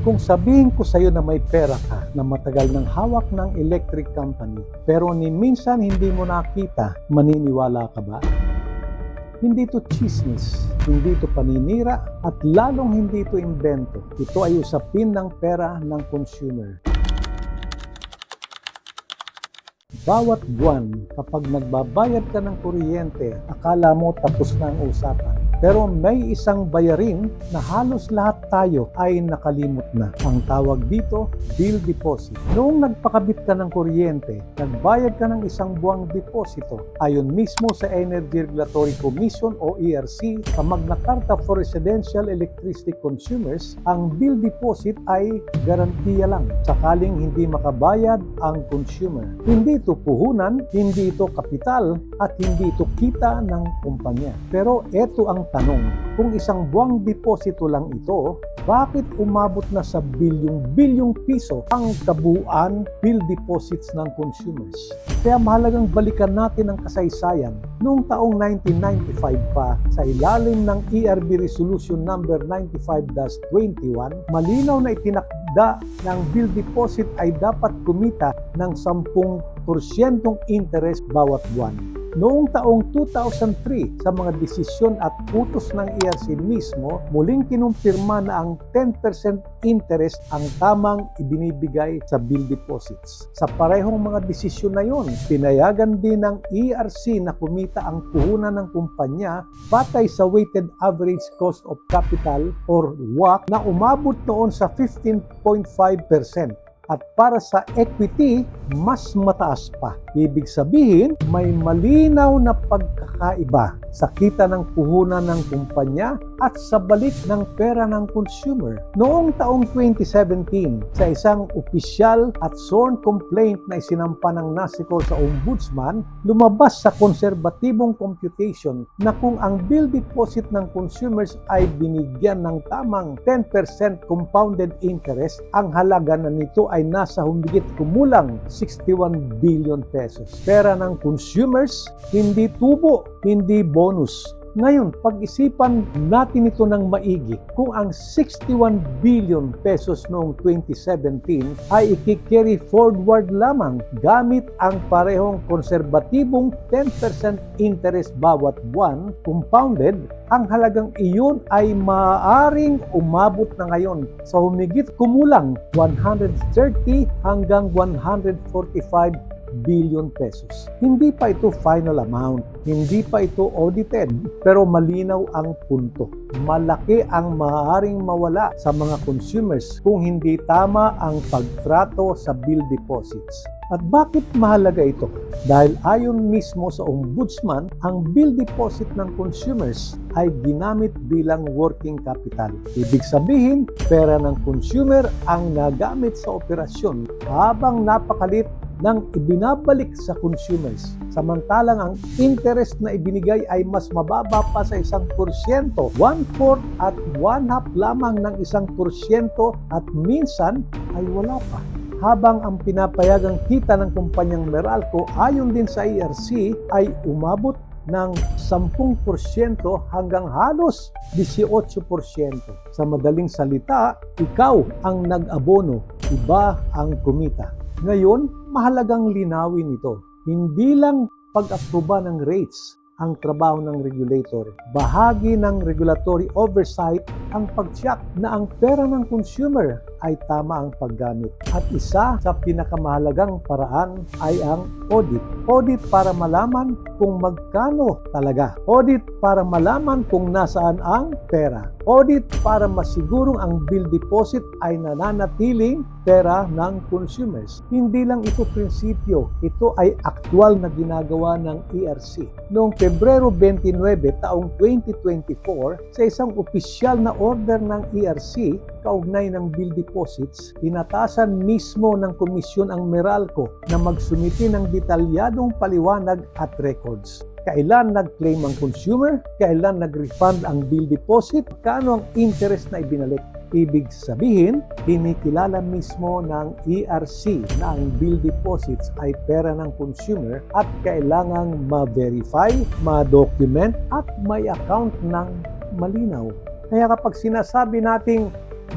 Kung sabihin ko sa iyo na may pera ka na matagal nang hawak ng electric company pero ni minsan hindi mo nakita, maniniwala ka ba? Hindi ito chismis, hindi ito paninira at lalong hindi ito imbento. Ito ay usapin ng pera ng consumer. Bawat buwan, kapag nagbabayad ka ng kuryente, akala mo tapos na ang usapan. Pero may isang bayarin na halos lahat tayo ay nakalimot na. Ang tawag dito, bill deposit. Noong nagpakabit ka ng kuryente, nagbayad ka ng isang buwang deposito. Ayon mismo sa Energy Regulatory Commission o ERC, sa Magna Carta for Residential Electricity Consumers, ang bill deposit ay garantiya lang sakaling hindi makabayad ang consumer. Hindi ito puhunan, hindi ito kapital, at hindi ito kita ng kumpanya. Pero ito ang tanong, kung isang buwang deposito lang ito, bakit umabot na sa bilyong piso ang kabuuan bill deposits ng consumers? Kaya mahalagang balikan natin ang kasaysayan. Noong taong 1995 pa, sa ilalim ng ERB Resolution number 95-21, malinaw na itinakda ng bill deposit ay dapat kumita ng 10% interest bawat buwan. Noong taong 2003, sa mga desisyon at utos ng ERC mismo, muling kinumpirma na ang 10% interest ang tamang ibinibigay sa bill deposits. Sa parehong mga desisyon na yon, pinayagan din ng ERC na kumita ang puhunan ng kumpanya batay sa weighted average cost of capital or WACC na umabot noon sa 15.5%. At para sa equity, mas mataas pa. Ibig sabihin, may malinaw na pagkakaiba sa kita ng puhunan ng kumpanya at sa balik ng pera ng consumer. Noong taong 2017, sa isang opisyal at sworn complaint na isinampa ng NASICO sa Ombudsman, lumabas sa konserbatibong computation na kung ang bill deposit ng consumers ay binigyan ng tamang 10% compounded interest, ang halaga na nito ay nasa humigit kumulang 61 billion pesos. Pera ng consumers, hindi tubo, hindi bonus. Ngayon, pag-isipan natin ito ng maigi. Kung ang 61 billion pesos noong 2017 ay i-carry forward lamang gamit ang parehong konserbatibong 10% interest bawat buwan, compounded, ang halagang iyon ay maaaring umabot na ngayon sa humigit kumulang 130 hanggang 145 billion pesos. Hindi pa ito final amount, hindi pa ito audited, pero malinaw ang punto. Malaki ang maaaring mawala sa mga consumers kung hindi tama ang pagtrato sa bill deposits. At bakit mahalaga ito? Dahil ayon mismo sa Ombudsman, ang bill deposit ng consumers ay ginamit bilang working capital. Ibig sabihin, pera ng consumer ang nagamit sa operasyon habang napakalit nang ibinabalik sa consumers. Samantalang ang interest na ibinigay ay mas mababa pa sa 1%, 1/4 at 1/2 lamang ng 1% at minsan ay wala pa. Habang ang pinapayagang kita ng kumpanyang Meralco ayon din sa ERC ay umabot ng 10% hanggang halos 18%. Sa madaling salita, ikaw ang nag-abono, iba ang kumita. Ngayon, mahalagang linawin ito. Hindi lang pag-aproba ng rates ang trabaho ng regulator. Bahagi ng regulatory oversight ang pag-check na ang pera ng consumer ay tama ang paggamit. At isa sa pinakamahalagang paraan ay ang audit. Audit para malaman kung magkano talaga. Audit para malaman kung nasaan ang pera. Audit para masigurong ang bill deposit ay nananatiling pera ng consumers. Hindi lang ito prinsipyo, ito ay aktwal na ginagawa ng ERC. Noong Pebrero 29 taong 2024, sa isang opisyal na order ng ERC, kaugnay ng bill deposits, tinatasan mismo ng komisyon ang Meralco na magsumiti ng detalyadong paliwanag at records. Kailan nag-claim ang consumer, kailan nag-refund ang bill deposit, kano ang interest na ibinalik. Ibig sabihin, kinikilala mismo ng ERC na ang bill deposits ay pera ng consumer at kailangang ma-verify, ma-document at may account ng malinaw. Kaya kapag sinasabi nating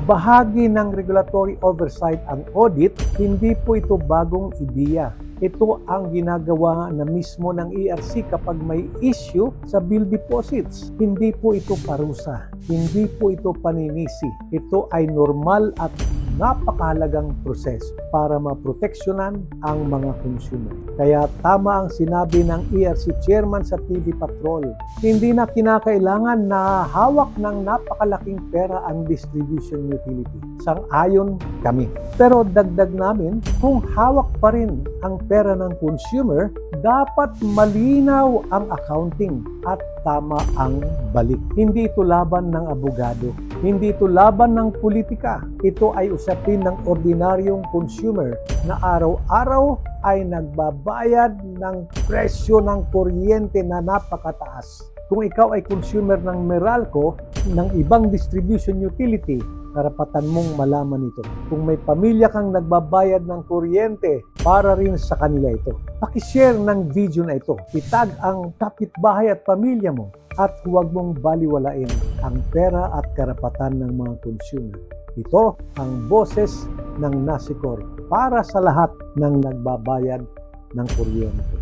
Bahagi ng regulatory oversight ang audit, hindi po ito bagong ideya. Ito ang ginagawa na mismo ng ERC kapag may issue sa bill deposits. Hindi po ito parusa, hindi po ito paninisi. Ito ay normal at napakahalagang proseso para maproteksyonan ang mga consumer. Kaya tama ang sinabi ng ERC chairman sa TV Patrol. Hindi na kinakailangan na hawak ng napakalaking pera ang distribution utility. Sang-ayon kami. Pero dagdag namin, kung hawak pa rin ang pera ng consumer, dapat malinaw ang accounting at tama ang balik. Hindi ito laban ng abogado. Hindi ito laban ng politika. Ito ay usapin ng ordinaryong consumer na araw-araw ay nagbabayad ng presyo ng kuryente na napakataas. Kung ikaw ay consumer ng Meralco, ng ibang distribution utility, karapatan mong malaman ito. Kung may pamilya kang nagbabayad ng kuryente, para rin sa kanila ito. Pakishare ng video na ito. Itag ang kapitbahay at pamilya mo at huwag mong baliwalain ang pera at karapatan ng mga consumer. Ito ang boses ng NASICOR para sa lahat ng nagbabayad ng kuryente.